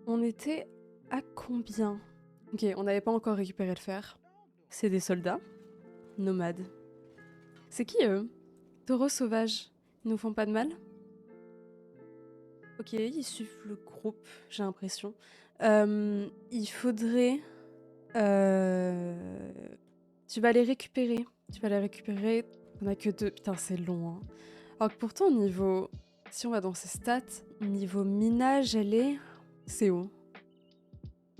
On était à combien? Ok, on n'avait pas encore récupéré le fer. C'est des soldats. Nomades. C'est qui eux? Taureaux sauvages. Ils nous font pas de mal? Ok, ils suivent le groupe, j'ai l'impression. Il faudrait... Tu vas les récupérer. Tu vas les récupérer. On a que 2. Putain, c'est long. Hein. Alors que pourtant, niveau... Si on va dans ses stats, niveau minage, elle est... C'est où?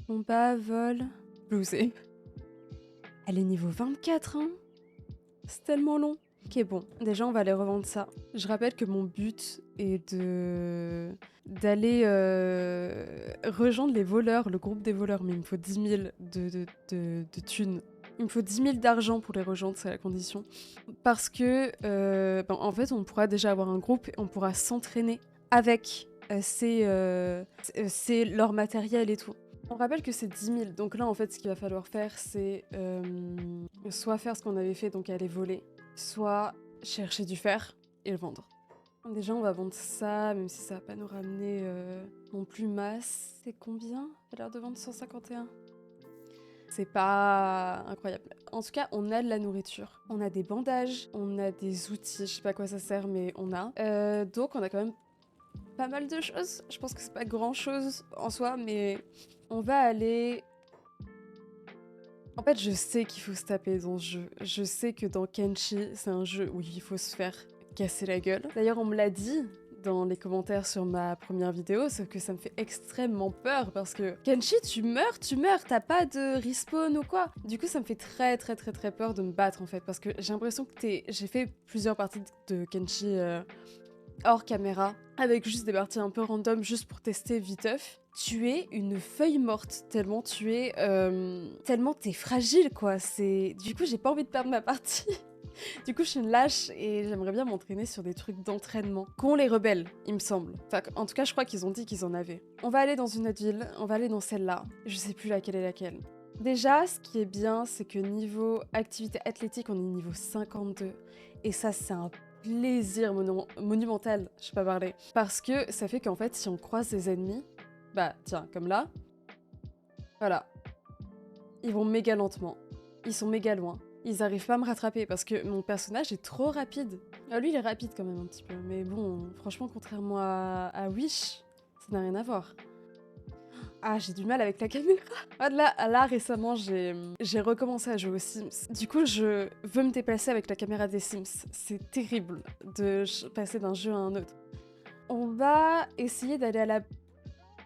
Combat, vol... Blousé. Elle est niveau 24, hein. C'est tellement long. Ok, bon. Déjà, on va aller revendre ça. Je rappelle que mon but est d'aller rejoindre les voleurs, le groupe des voleurs, mais il me faut 10 000 de thunes. Il me faut 10 000 d'argent pour les rejoindre, c'est la condition. Parce que, en fait, on pourra déjà avoir un groupe, et on pourra s'entraîner avec leur matériel et tout. On rappelle que c'est 10 000, donc là, en fait, ce qu'il va falloir faire, c'est soit faire ce qu'on avait fait, donc aller voler, soit chercher du fer et le vendre. Déjà, on va vendre ça, même si ça va pas nous ramener non plus masse. C'est combien? Ça a l'air de vendre 151. C'est pas incroyable. En tout cas, on a de la nourriture. On a des bandages, on a des outils, je sais pas à quoi ça sert, mais on a. Donc on a quand même pas mal de choses. Je pense que c'est pas grand chose en soi, mais on va aller... En fait, je sais qu'il faut se taper dans ce jeu. Je sais que dans Kenshi, c'est un jeu où il faut se faire casser la gueule. D'ailleurs, on me l'a dit dans les commentaires sur ma première vidéo, sauf que ça me fait extrêmement peur parce que Kenshi, tu meurs, t'as pas de respawn ou quoi. Du coup, ça me fait très peur de me battre en fait, parce que j'ai l'impression que j'ai fait plusieurs parties de Kenshi hors caméra, avec juste des parties un peu random, juste pour tester viteuf. Tu es une feuille morte, tellement tellement t'es fragile, quoi. Du coup, j'ai pas envie de perdre ma partie. Du coup, je suis une lâche et j'aimerais bien m'entraîner sur des trucs d'entraînement. Qu'ont les rebelles, il me semble. Enfin, en tout cas, je crois qu'ils ont dit qu'ils en avaient. On va aller dans une autre ville, on va aller dans celle-là. Je sais plus laquelle est laquelle. Déjà, ce qui est bien, c'est que niveau activité athlétique, on est niveau 52. Et ça, c'est un plaisir monumental, je sais pas parler. Parce que ça fait qu'en fait, si on croise des ennemis, bah tiens, comme là, voilà, ils vont méga lentement. Ils sont méga loin. Ils arrivent pas à me rattraper parce que mon personnage est trop rapide. Ah, lui, il est rapide quand même un petit peu. Mais bon, franchement, contrairement à Wish, ça n'a rien à voir. Ah, j'ai du mal avec la caméra. Ah, là récemment, j'ai recommencé à jouer aux Sims. Du coup, je veux me déplacer avec la caméra des Sims. C'est terrible de passer d'un jeu à un autre. On va essayer d'aller à la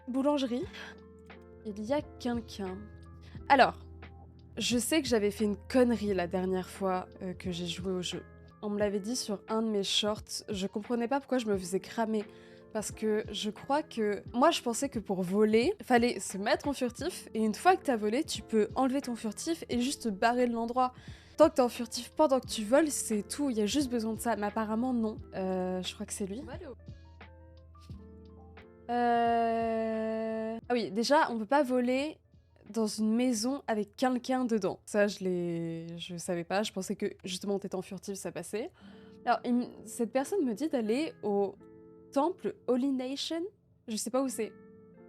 boulangerie. Il y a quelqu'un. Alors, je sais que j'avais fait une connerie la dernière fois que j'ai joué au jeu. On me l'avait dit sur un de mes shorts. Je comprenais pas pourquoi je me faisais cramer. Parce que je crois que... Moi, je pensais que pour voler, fallait se mettre en furtif. Et une fois que t'as volé, tu peux enlever ton furtif et juste te barrer de l'endroit. Tant que t'es en furtif pendant que tu voles, c'est tout. Il y a juste besoin de ça. Mais apparemment, non. Je crois que c'est lui. Ah oui, déjà, on peut pas voler dans une maison avec quelqu'un dedans. Ça, je savais pas. Je pensais que justement, en étant furtif, ça passait. Alors, cette personne me dit d'aller au temple Holy Nation. Je sais pas où c'est.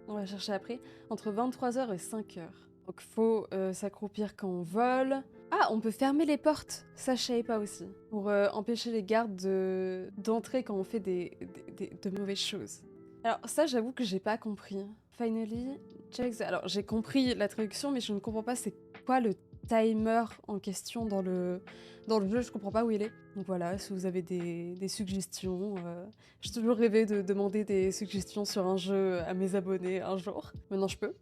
On va chercher après. Entre 23h et 5h. Donc, faut s'accroupir quand on vole. Ah, on peut fermer les portes. Ça, je savais pas aussi. Pour empêcher les gardes d'entrer quand on fait de mauvaises choses. Alors ça, j'avoue que j'ai pas compris. Finally, check the... Alors j'ai compris la traduction, mais je ne comprends pas c'est quoi le timer en question dans le jeu. Je comprends pas où il est. Donc voilà, si vous avez des suggestions, j'ai toujours rêvé de demander des suggestions sur un jeu à mes abonnés un jour. Maintenant je peux.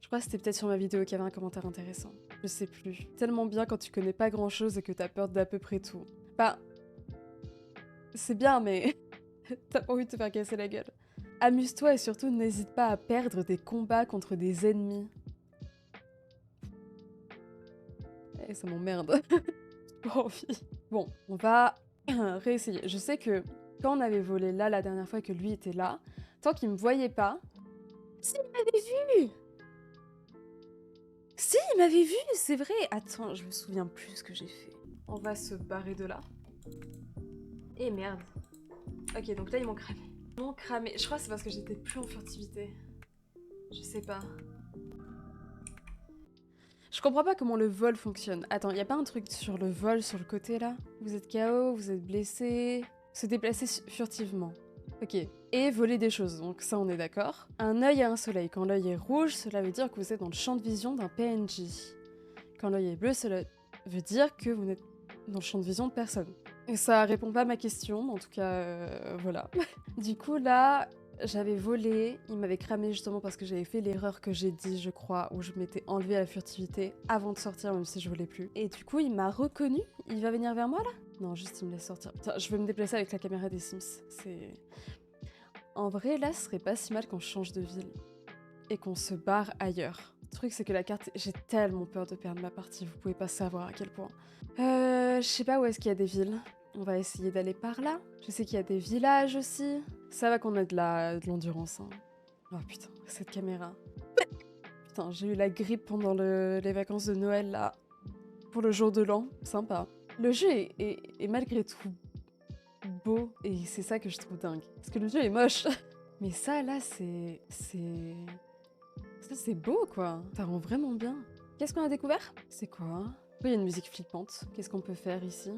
Je crois que c'était peut-être sur ma vidéo qu'il y avait un commentaire intéressant. Je sais plus. Tellement bien quand tu connais pas grand chose et que t'as peur d'à peu près tout. Bah, c'est bien, mais t'as pas envie de te faire casser la gueule. Amuse-toi et surtout n'hésite pas à perdre des combats contre des ennemis. Eh, ça m'emmerde. J'ai pas envie. Bon, on va réessayer. Je sais que quand on avait volé là la dernière fois que lui était là, tant qu'il me voyait pas... Si, il m'avait vu! Si, il m'avait vu, c'est vrai! Attends, je me souviens plus ce que j'ai fait. On va se barrer de là. Eh merde. Ok, donc là ils m'ont cramé. Ils m'ont cramé. Je crois que c'est parce que j'étais plus en furtivité. Je sais pas. Je comprends pas comment le vol fonctionne. Attends, y a pas un truc sur le vol sur le côté là? Vous êtes KO, vous êtes blessé. Se déplacer furtivement. Ok. Et voler des choses, donc ça on est d'accord. Un œil à un soleil. Quand l'œil est rouge, cela veut dire que vous êtes dans le champ de vision d'un PNJ. Quand l'œil est bleu, cela veut dire que vous n'êtes dans le champ de vision de personne. Et ça répond pas à ma question, mais en tout cas, voilà. Du coup, là, j'avais volé, il m'avait cramé justement parce que j'avais fait l'erreur que j'ai dit, je crois, où je m'étais enlevé à la furtivité avant de sortir, même si je volais plus. Et du coup, il m'a reconnu. Il va venir vers moi, là? Non, juste il me laisse sortir. Putain, je vais me déplacer avec la caméra des Sims. C'est... En vrai, là, ce serait pas si mal qu'on change de ville et qu'on se barre ailleurs. Le truc, c'est que la carte, j'ai tellement peur de perdre ma partie, vous pouvez pas savoir à quel point. Je sais pas où est-ce qu'il y a des villes. On va essayer d'aller par là. Je sais qu'il y a des villages aussi. Ça va qu'on a de l'endurance. Hein. Oh putain, cette caméra. Putain, j'ai eu la grippe pendant les vacances de Noël, là. Pour le jour de l'an. Sympa. Le jeu est malgré tout beau. Et c'est ça que je trouve dingue. Parce que le jeu est moche. Mais ça, là, c'est... Ça, c'est beau, quoi. Ça rend vraiment bien. Qu'est-ce qu'on a découvert? C'est quoi? Il y a une musique flippante. Qu'est-ce qu'on peut faire ici?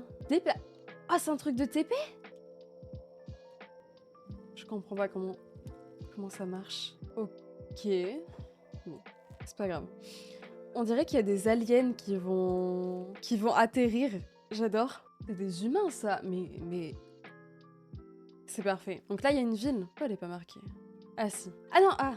Ah, c'est un truc de TP? Je comprends pas comment ça marche. Ok. Bon, c'est pas grave. On dirait qu'il y a des aliens qui vont atterrir. J'adore. C'est des humains, ça. Mais... C'est parfait. Donc là, il y a une ville. Pourquoi elle est pas marquée? Ah, si. Ah non, ah!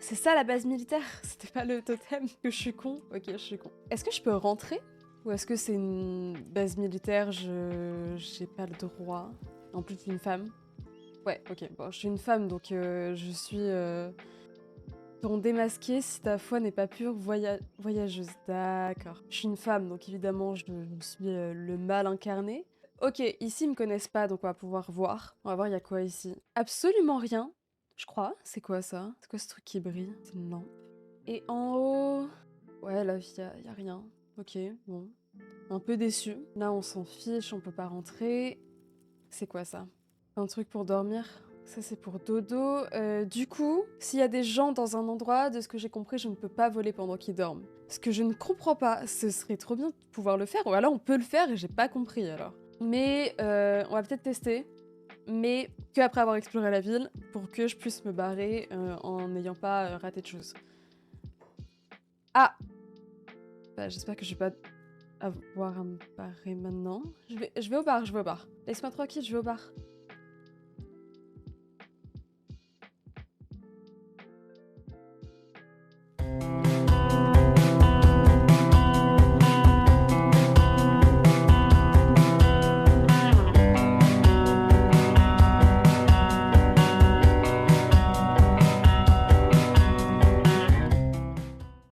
C'est ça la base militaire? C'était pas le totem? Que je suis con? Ok, je suis con. Est-ce que je peux rentrer? Ou est-ce que c'est une base militaire? J'ai pas le droit. En plus, une femme. Ouais, ok. Bon, je suis une femme, donc je suis ton démasqué si ta foi n'est pas pure voyageuse. D'accord. Je suis une femme, donc évidemment, je suis le mal incarné. Ok, ici, ils me connaissent pas, donc on va pouvoir voir. On va voir, il y a quoi ici. Absolument rien, je crois. C'est quoi ça? C'est quoi ce truc qui brille? C'est une lampe. Et en haut... Ouais, là, il y a rien. Ok, bon. Un peu déçu. Là, on s'en fiche, on peut pas rentrer. C'est quoi ça? Un truc pour dormir? Ça, c'est pour dodo. Du coup, s'il y a des gens dans un endroit, de ce que j'ai compris, je ne peux pas voler pendant qu'ils dorment. Ce que je ne comprends pas, ce serait trop bien de pouvoir le faire. Ou alors, on peut le faire et j'ai pas compris, alors. Mais on va peut-être tester. Mais que après avoir exploré la ville, pour que je puisse me barrer en n'ayant pas raté de choses. Ah! Bah, j'espère que je vais pas avoir à me barrer maintenant. Je vais au bar, je vais au bar. Laisse-moi tranquille, je vais au bar.